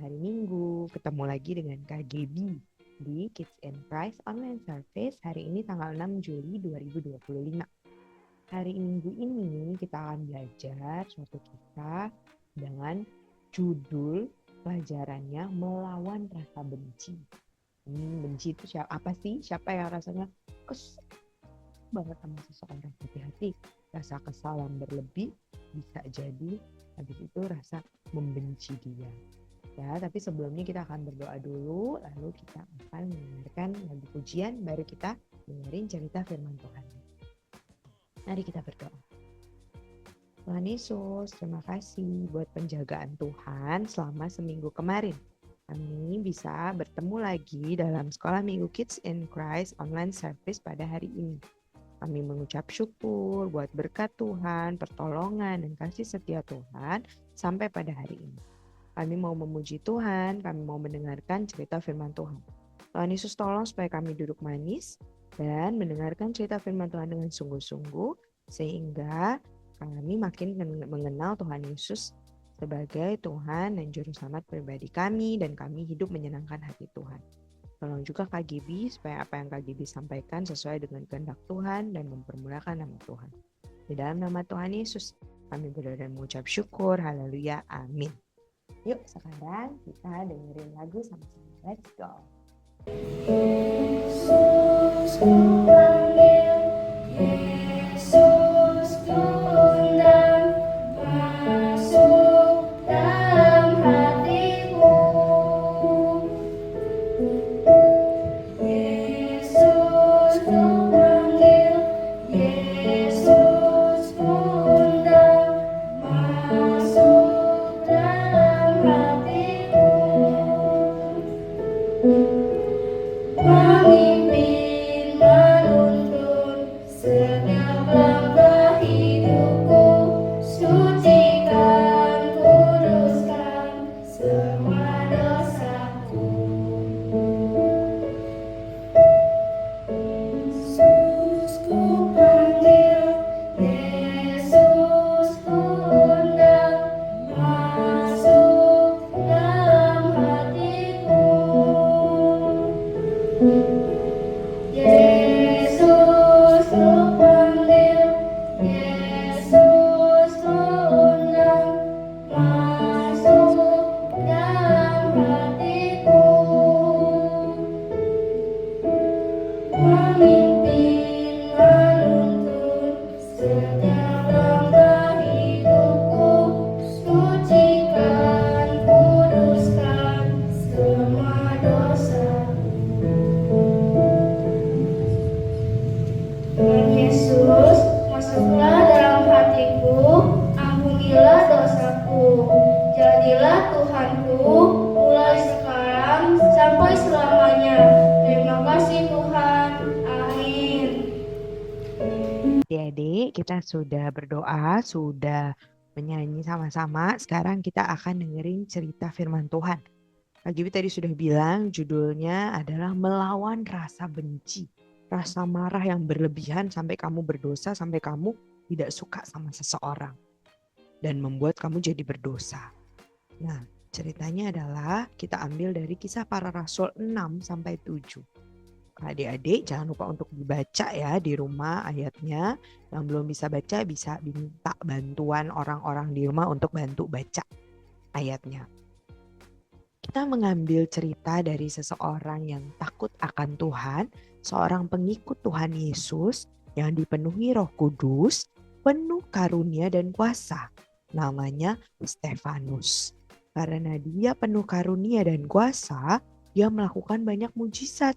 hari Minggu. Ketemu lagi dengan Kak Gaby di Kids in Christ Online Service hari ini tanggal 6 Juli 2025. Hari Minggu ini kita akan belajar suatu kisah dengan judul pelajarannya Melawan Rasa Benci. Benci itu apa sih? Siapa yang rasanya kesel banget sama seseorang? Hati-hati, rasa kesal yang berlebih bisa jadi habis itu rasa membenci dia. Ya, tapi sebelumnya kita akan berdoa dulu, lalu kita akan mendengarkan lagu pujian, baru kita dengerin cerita firman Tuhan. Mari kita berdoa. Tuhan Yesus, terima kasih buat penjagaan Tuhan selama seminggu kemarin. Kami bisa bertemu lagi dalam Sekolah Minggu Kids in Christ Online Service pada hari ini. Kami mengucap syukur buat berkat Tuhan, pertolongan, dan kasih setia Tuhan sampai pada hari ini. Kami mau memuji Tuhan, kami mau mendengarkan cerita firman Tuhan. Tuhan Yesus tolong supaya kami duduk manis dan mendengarkan cerita firman Tuhan dengan sungguh-sungguh, sehingga kami makin mengenal Tuhan Yesus sebagai Tuhan dan Juru Selamat pribadi kami, dan kami hidup menyenangkan hati Tuhan. Tolong juga Kak Gaby supaya apa yang Kak Gaby sampaikan sesuai dengan kehendak Tuhan dan mempermulakan nama Tuhan. Di dalam nama Tuhan Yesus kami berdoa dan mengucap syukur. Haleluya. Amin. Yuk sekarang kita dengerin lagu sama-sama. Let's go. Yesus ku panggil, Yesus ku undang, masuk dalam hatiku. Yesus ku panggil, Yesus ku undang, masuk dalam hatiku. Memimpin, menuntun setiap langkah hidupku, sucikan, kuduskan semua dosaku. Yesus ku panggil, Yesus ku undang, masuk dalam hatiku. Yesus ku panggil, Yesus ku undang, masuk dalam hatiku. Memimpin, menuntun setiap langkah hidupku, sucikan, kuduskan semua dosaku. Tuhan Yesus, masuklah dalam hatiku, ampunilah dosaku, jadilah Tuhanku, mulai sekarang sampai selamanya. Terima kasih Tuhan, amin. Adik-adik, kita sudah berdoa, sudah menyanyi sama-sama. Sekarang kita akan dengerin cerita firman Tuhan. Kak Gaby tadi sudah bilang judulnya adalah Melawan Rasa Benci. Rasa marah yang berlebihan sampai kamu berdosa, sampai kamu tidak suka sama seseorang dan membuat kamu jadi berdosa. Nah, ceritanya adalah kita ambil dari Kisah Para Rasul 6-7. Adik-adik jangan lupa untuk dibaca ya di rumah ayatnya. Yang belum bisa baca bisa minta bantuan orang-orang di rumah untuk bantu baca ayatnya. Kita mengambil cerita dari seseorang yang takut akan Tuhan, seorang pengikut Tuhan Yesus yang dipenuhi Roh Kudus, penuh karunia dan kuasa. Namanya Stefanus. Karena dia penuh karunia dan kuasa, dia melakukan banyak mujizat.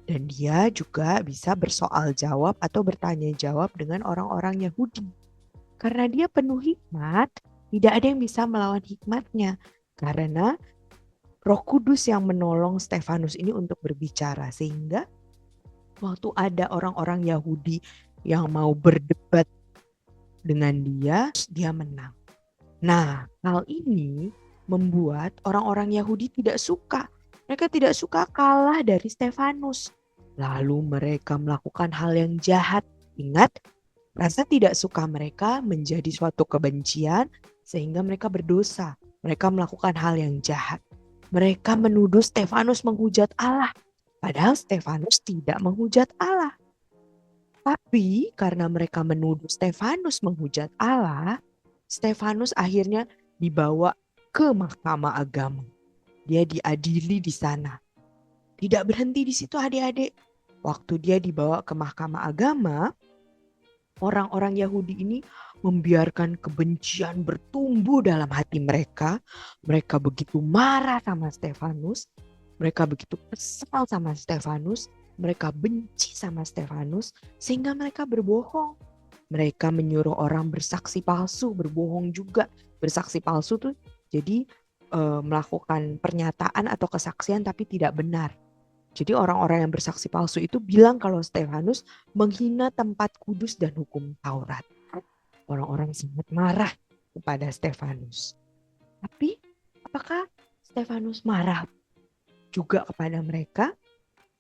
Dan dia juga bisa bersoal jawab atau bertanya jawab dengan orang-orang Yahudi. Karena dia penuh hikmat, tidak ada yang bisa melawan hikmatnya. Karena Roh Kudus yang menolong Stefanus ini untuk berbicara. Sehingga waktu ada orang-orang Yahudi yang mau berdebat dengan dia menang. Nah, hal ini membuat orang-orang Yahudi tidak suka. Mereka tidak suka kalah dari Stefanus. Lalu mereka melakukan hal yang jahat. Ingat, rasa tidak suka mereka menjadi suatu kebencian sehingga mereka berdosa. Mereka melakukan hal yang jahat. Mereka menuduh Stefanus menghujat Allah, padahal Stefanus tidak menghujat Allah. Tapi karena mereka menuduh Stefanus menghujat Allah, Stefanus akhirnya dibawa ke mahkamah agama. Dia diadili di sana. Tidak berhenti di situ adik-adik. Waktu dia dibawa ke mahkamah agama, orang-orang Yahudi ini membiarkan kebencian bertumbuh dalam hati mereka. Mereka begitu marah sama Stefanus. Mereka begitu kesal sama Stefanus. Mereka benci sama Stefanus sehingga mereka berbohong. Mereka menyuruh orang bersaksi palsu, berbohong juga. Bersaksi palsu tuh jadi melakukan pernyataan atau kesaksian tapi tidak benar. Jadi orang-orang yang bersaksi palsu itu bilang kalau Stefanus menghina tempat kudus dan hukum Taurat. Orang-orang sangat marah kepada Stefanus. Tapi apakah Stefanus marah juga kepada mereka?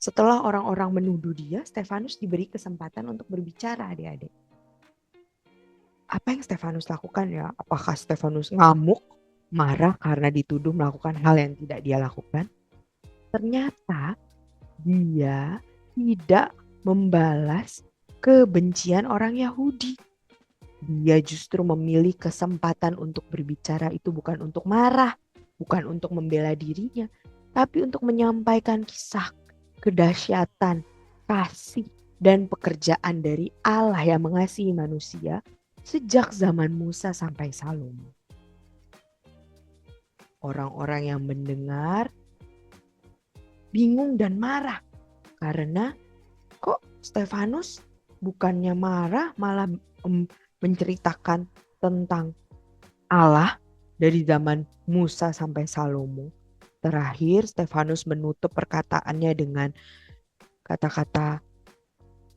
Setelah orang-orang menuduh dia, Stefanus diberi kesempatan untuk berbicara, adik-adik. Apa yang Stefanus lakukan ya? Apakah Stefanus ngamuk, marah karena dituduh melakukan hal yang tidak dia lakukan? Ternyata dia tidak membalas kebencian orang Yahudi. Dia justru memilih kesempatan untuk berbicara itu bukan untuk marah, bukan untuk membela dirinya, tapi untuk menyampaikan kisah kedahsyatan, kasih, dan pekerjaan dari Allah yang mengasihi manusia sejak zaman Musa sampai Salomo. Orang-orang yang mendengar bingung dan marah karena kok Stefanus bukannya marah malah menceritakan tentang Allah dari zaman Musa sampai Salomo. Terakhir Stefanus menutup perkataannya dengan kata-kata,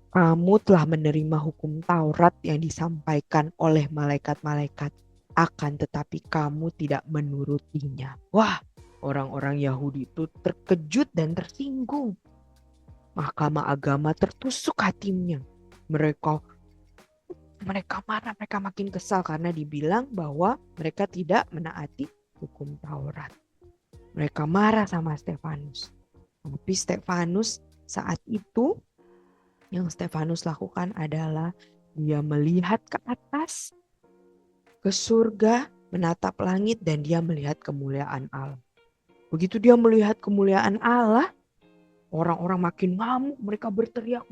kamu telah menerima hukum Taurat yang disampaikan oleh malaikat-malaikat, akan tetapi kamu tidak menurutinya. Wah, orang-orang Yahudi itu terkejut dan tersinggung. Mahkamah agama tertusuk hatinya. Mereka marah, mereka makin kesal karena dibilang bahwa mereka tidak menaati hukum Taurat. Mereka marah sama Stefanus. Tapi Stefanus saat itu, yang Stefanus lakukan adalah dia melihat ke atas, ke surga, menatap langit, dan dia melihat kemuliaan Allah. Begitu dia melihat kemuliaan Allah, orang-orang makin ngamuk, mereka berteriak.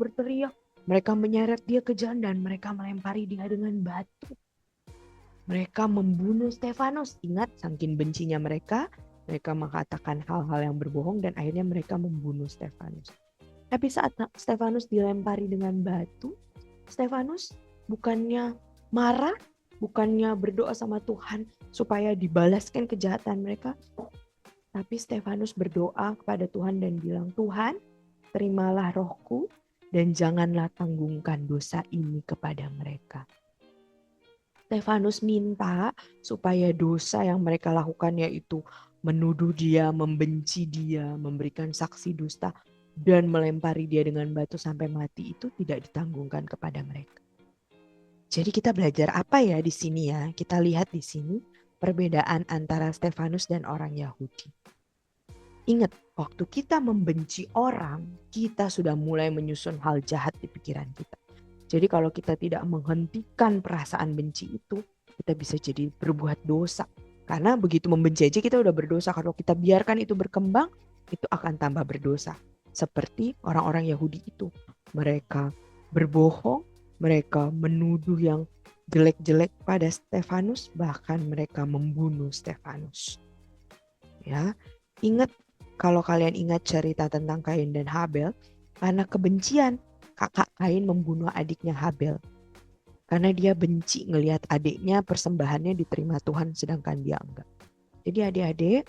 Mereka menyeret dia ke jalan dan mereka melempari dia dengan batu. Mereka membunuh Stefanus. Ingat, saking bencinya mereka mengatakan hal-hal yang berbohong dan akhirnya mereka membunuh Stefanus. Tapi saat Stefanus dilempari dengan batu, Stefanus bukannya marah, bukannya berdoa sama Tuhan supaya dibalaskan kejahatan mereka, tapi Stefanus berdoa kepada Tuhan dan bilang, Tuhan, terimalah rohku dan janganlah tanggungkan dosa ini kepada mereka. Stefanus minta supaya dosa yang mereka lakukan, yaitu menuduh dia, membenci dia, memberikan saksi dusta, dan melempari dia dengan batu sampai mati, itu tidak ditanggungkan kepada mereka. Jadi kita belajar apa ya di sini ya? Kita lihat di sini perbedaan antara Stefanus dan orang Yahudi. Ingat, waktu kita membenci orang, kita sudah mulai menyusun hal jahat di pikiran kita. Jadi kalau kita tidak menghentikan perasaan benci itu, kita bisa jadi berbuat dosa. Karena begitu membenci aja kita udah berdosa. Kalau kita biarkan itu berkembang, itu akan tambah berdosa. Seperti orang-orang Yahudi itu. Mereka berbohong, mereka menuduh yang jelek-jelek pada Stefanus, bahkan mereka membunuh Stefanus. Ya, ingat, kalau kalian ingat cerita tentang Kain dan Habel, karena kebencian, kakak Kain membunuh adiknya Habel. Karena dia benci ngelihat adiknya persembahannya diterima Tuhan sedangkan dia enggak. Jadi adik-adik,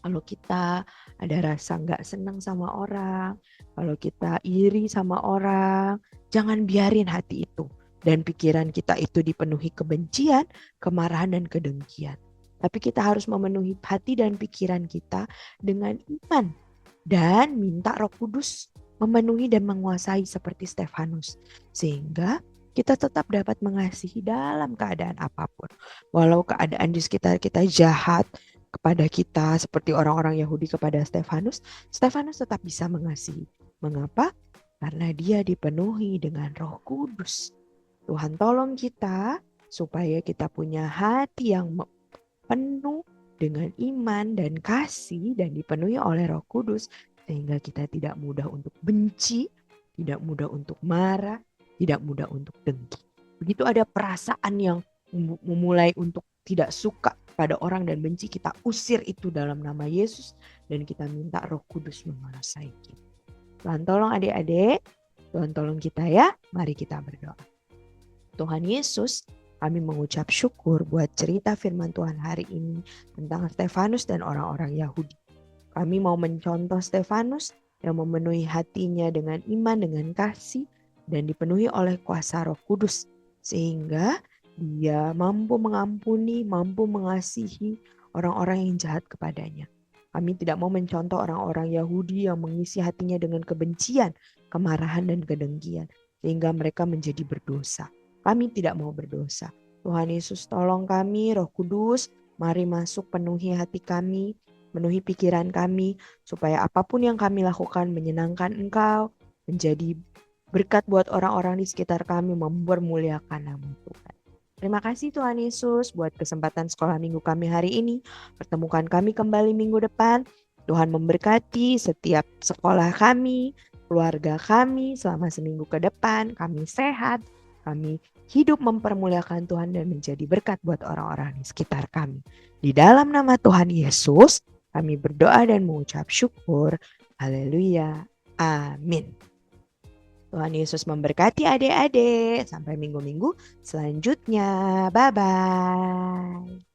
kalau kita ada rasa enggak senang sama orang, kalau kita iri sama orang, jangan biarin hati itu dan pikiran kita itu dipenuhi kebencian, kemarahan, dan kedengkian. Tapi kita harus memenuhi hati dan pikiran kita dengan iman dan minta Roh Kudus memenuhi dan menguasai seperti Stefanus. Sehingga kita tetap dapat mengasihi dalam keadaan apapun. Walau keadaan di sekitar kita jahat, kepada kita seperti orang-orang Yahudi kepada Stefanus, Stefanus tetap bisa mengasihi. Mengapa? Karena dia dipenuhi dengan Roh Kudus. Tuhan tolong kita supaya kita punya hati yang penuh dengan iman dan kasih dan dipenuhi oleh Roh Kudus, sehingga kita tidak mudah untuk benci, tidak mudah untuk marah, tidak mudah untuk dengki. Begitu ada perasaan yang memulai untuk tidak suka pada orang dan benci, kita usir itu dalam nama Yesus dan kita minta Roh Kudus menguasai kita. Tuhan tolong adik-adik, Tuhan tolong kita ya. Mari kita berdoa. Tuhan Yesus, kami mengucap syukur buat cerita firman Tuhan hari ini tentang Stefanus dan orang-orang Yahudi. Kami mau mencontoh Stefanus yang memenuhi hatinya dengan iman, dengan kasih, dan dipenuhi oleh kuasa Roh Kudus. Sehingga dia mampu mengampuni, mampu mengasihi orang-orang yang jahat kepadanya. Kami tidak mau mencontoh orang-orang Yahudi yang mengisi hatinya dengan kebencian, kemarahan, dan kedengkian. Sehingga mereka menjadi berdosa. Kami tidak mau berdosa. Tuhan Yesus tolong kami, Roh Kudus, mari masuk penuhi hati kami, penuhi pikiran kami, supaya apapun yang kami lakukan menyenangkan Engkau, menjadi berkat buat orang-orang di sekitar kami, mempermuliakan nama Tuhan. Terima kasih Tuhan Yesus buat kesempatan sekolah minggu kami hari ini. Pertemukan kami kembali minggu depan. Tuhan memberkati setiap sekolah kami, keluarga kami selama seminggu ke depan. Kami sehat, kami hidup mempermuliakan Tuhan dan menjadi berkat buat orang-orang di sekitar kami. Di dalam nama Tuhan Yesus, kami berdoa dan mengucap syukur. Haleluya. Amin. Tuhan Yesus memberkati adik-adik. Sampai minggu-minggu selanjutnya. Bye-bye.